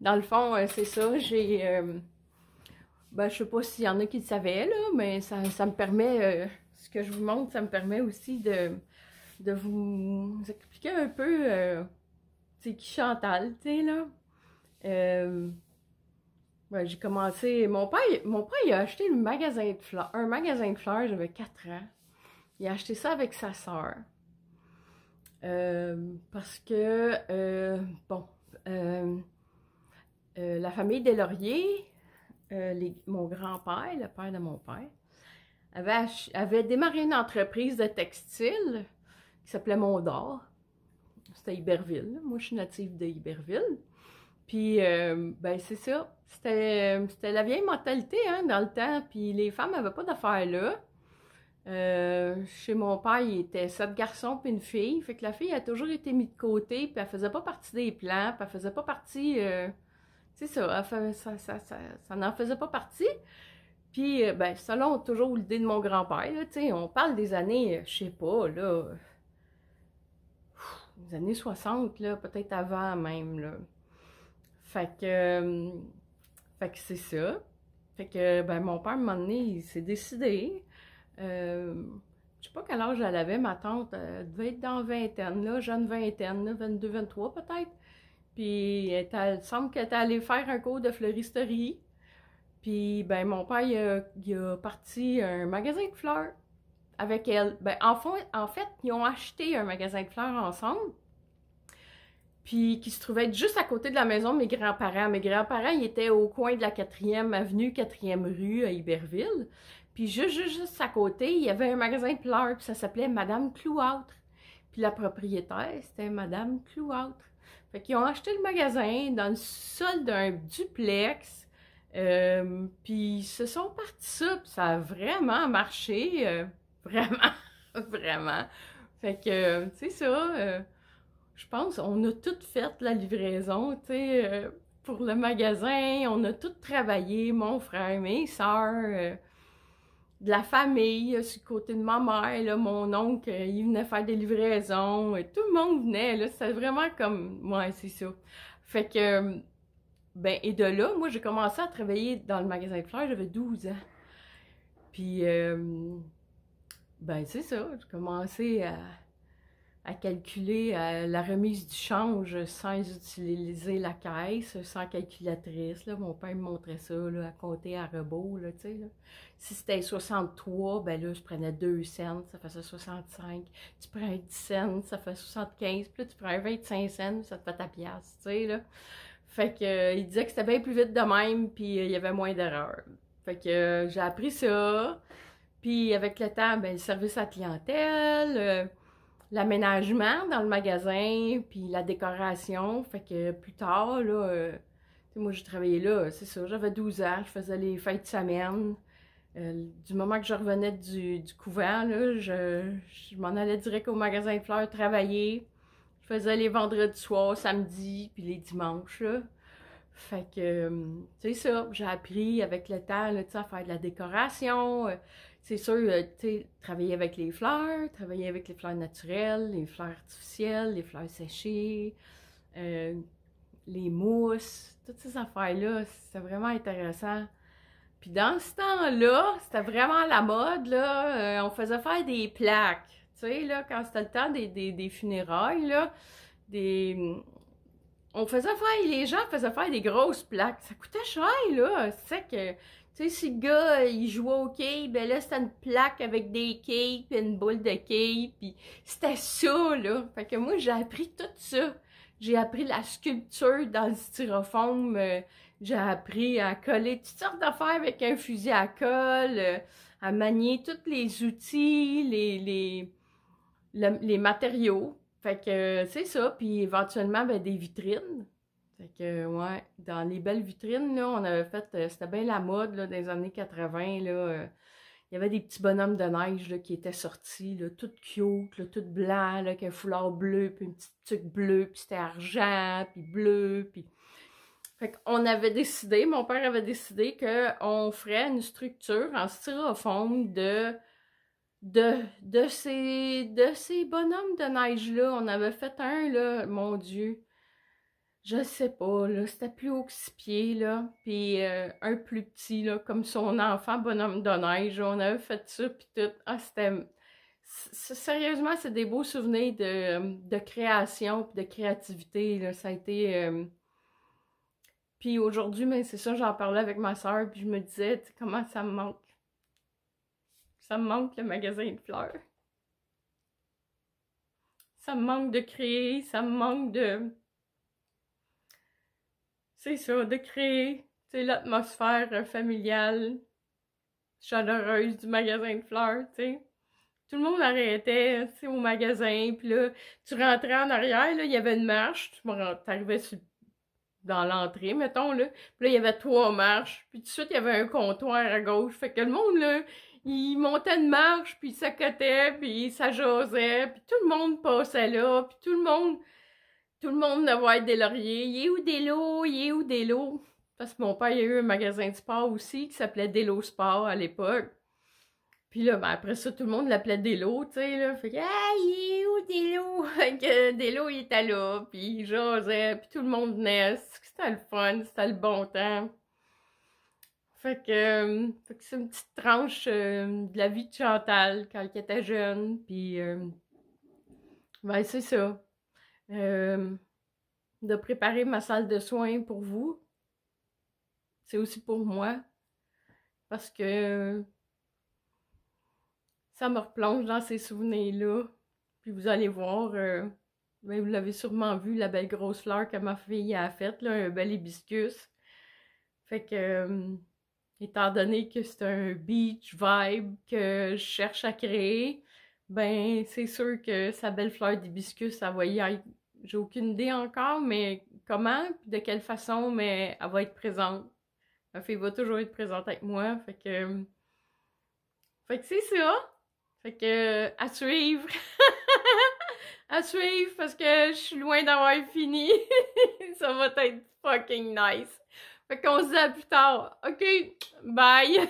Dans le fond, c'est ça, j'ai... ben, je sais pas s'il y en a qui le savaient, là, mais ça me permet... ce que je vous montre, ça me permet aussi de vous expliquer un peu... c'est qui Chantal, tu sais, là. Ouais, j'ai commencé... Mon père, il a acheté le magasin de fleurs, un magasin de fleurs, j'avais 4 ans. Il a acheté ça avec sa sœur. Parce que, bon... la famille des Lauriers, mon grand-père, le père de mon père, avait démarré une entreprise de textile qui s'appelait Mondor. C'était à Iberville. Moi, je suis native de Iberville. Puis, ben, c'est ça. C'était la vieille mentalité, hein, dans le temps. Puis, les femmes n'avaient pas d'affaires là. Chez mon père, il était 7 garçons puis une fille. Fait que la fille a toujours été mise de côté, puis elle faisait pas partie des plans, puis elle faisait pas partie... c'est ça, ça n'en faisait pas partie. Puis, ben, selon toujours l'idée de mon grand-père, tu sais, on parle des années, je sais pas, là, des années 60, là, peut-être avant même, là. Fait que c'est ça. Fait que, ben, mon père, à un moment donné, il s'est décidé. Je sais pas quel âge elle avait, ma tante, elle devait être dans la vingtaine, là, jeune vingtaine, là, 22, 23 peut-être. Puis, il semble qu'elle était allée faire un cours de fleuristerie. Puis, ben, mon père, il a parti un magasin de fleurs avec elle. Ben, en fait, ils ont acheté un magasin de fleurs ensemble. Puis, qui se trouvait être juste à côté de la maison de mes grands-parents. Mes grands-parents, ils étaient au coin de la 4e avenue, 4e rue à Iberville. Puis, juste à côté, il y avait un magasin de fleurs, puis ça s'appelait Madame Clouâtre. Puis, la propriétaire, c'était Madame Clouâtre. Fait qu'ils ont acheté le magasin dans le sol d'un duplex. Puis ils se sont partis ça, puis ça a vraiment marché. Vraiment, vraiment. Fait que, c'est ça. Je pense, on a tout fait la livraison, tu sais, pour le magasin. On a tout travaillé, mon frère, mes soeurs, de la famille, sur le côté de ma mère, là, mon oncle, il venait faire des livraisons. Tout le monde venait, là. C'était vraiment comme... Ouais, c'est ça. Fait que... Ben, et de là, moi, j'ai commencé à travailler dans le magasin de fleurs, j'avais 12 ans. Puis, ben, c'est ça, j'ai commencé à calculer la remise du change sans utiliser la caisse, sans calculatrice. Là. Mon père me montrait ça, là, à compter à rebours, là, tu sais. Là. Si c'était 63, ben là, je prenais 2 cents, ça faisait 65. Tu prends 10 cents, ça fait 75. Puis là, tu prends 25 cents, ça te fait ta pièce, tu sais, là. Fait que, il disait que c'était bien plus vite de même, puis il y avait moins d'erreurs. Fait que j'ai appris ça. Puis avec le temps, ben, le service à la clientèle, l'aménagement dans le magasin, puis la décoration. Fait que plus tard, là, moi j'ai travaillé là, c'est ça, j'avais 12 ans, je faisais les fêtes de semaine. Du moment que je revenais du couvent, là, je m'en allais direct au magasin de fleurs travailler. Je faisais les vendredis soirs, samedi, puis les dimanches, là. Fait que, c'est ça, j'ai appris avec le temps, là, à faire de la décoration. C'est sûr, tu sais, travailler avec les fleurs, travailler avec les fleurs naturelles, les fleurs artificielles, les fleurs séchées, euh, les mousses, toutes ces affaires-là, c'était vraiment intéressant. Puis dans ce temps-là, c'était vraiment la mode, là, on faisait faire des plaques. Tu sais, là, quand c'était le temps des funérailles, là, on faisait faire, les gens faisaient faire des grosses plaques. Ça coûtait cher, là. C'est que, tu sais, si le gars, il jouait au quai, ben là, c'était une plaque avec des quilles, puis une boule de quilles, puis c'était ça, là. Fait que moi, j'ai appris tout ça. J'ai appris la sculpture dans le styrofoam. J'ai appris à coller toutes sortes d'affaires avec un fusil à colle, à manier tous les outils, les matériaux. Fait que c'est ça, puis éventuellement, ben, des vitrines. Fait que, ouais, dans les belles vitrines, là, on avait fait, c'était bien la mode, là, des années 80, là. Il y avait des petits bonhommes de neige, là, qui étaient sortis, là, tout cute, là, tout blanc, là, avec un foulard bleu, puis une petite tuque bleue, puis c'était argent, puis bleu, puis... Fait qu'on avait décidé, mon père avait décidé qu'on ferait une structure en styrofoam de ces bonhommes de neige-là. On avait fait un, là, mon Dieu. je sais pas, là, c'était plus haut que 6 pieds, là, puis un plus petit, là, comme son enfant bonhomme de neige, on avait fait ça, puis tout. Ah, c'était... Sérieusement, c'est des beaux souvenirs de création, puis de créativité, là, ça a été... Puis aujourd'hui, mais c'est ça, j'en parlais avec ma soeur, puis je me disais, tu sais, comment ça me manque. Ça me manque le magasin de fleurs. Ça me manque de créer, ça me manque de... C'est ça, de créer, tu sais, l'atmosphère familiale, chaleureuse du magasin de fleurs, tu sais. Tout le monde arrêtait, tu sais, au magasin, puis là, tu rentrais en arrière, là, il y avait une marche, t'arrivais dans l'entrée, mettons, là, puis là, il y avait 3 marches, puis tout de suite, il y avait un comptoir à gauche, fait que le monde, là, il montait une marche, puis il s'accotait, puis ça jasait, puis tout le monde passait là, puis tout le monde voyait des lauriers. Il est où des lots? Il est où des lots? Parce que mon père, il a eu un magasin de sport aussi qui s'appelait Delo Sport à l'époque. Puis là, ben après ça, tout le monde l'appelait Delo, tu sais, là. Fait que, ah, il est où Delo? Fait que Delo, il était là, puis il jasait, puis tout le monde venait. C'était le fun, c'était le bon temps. Fait que c'est une petite tranche de la vie de Chantal quand elle était jeune, puis ben c'est ça. De préparer ma salle de soins pour vous, c'est aussi pour moi, parce que ça me replonge dans ces souvenirs-là. Puis vous allez voir, ben vous l'avez sûrement vu, la belle grosse fleur que ma fille a faite, là, un bel hibiscus. Fait que, étant donné que c'est un beach vibe que je cherche à créer, ben c'est sûr que sa belle fleur d'hibiscus, ça va y être. J'ai aucune idée encore, mais comment, puis de quelle façon, mais elle va être présente. Ma fille va toujours être présente avec moi, fait que c'est ça. Fait que, à suivre. À suivre, parce que je suis loin d'avoir fini. Ça va être fucking nice. Fait qu'on se dit à plus tard. OK, bye!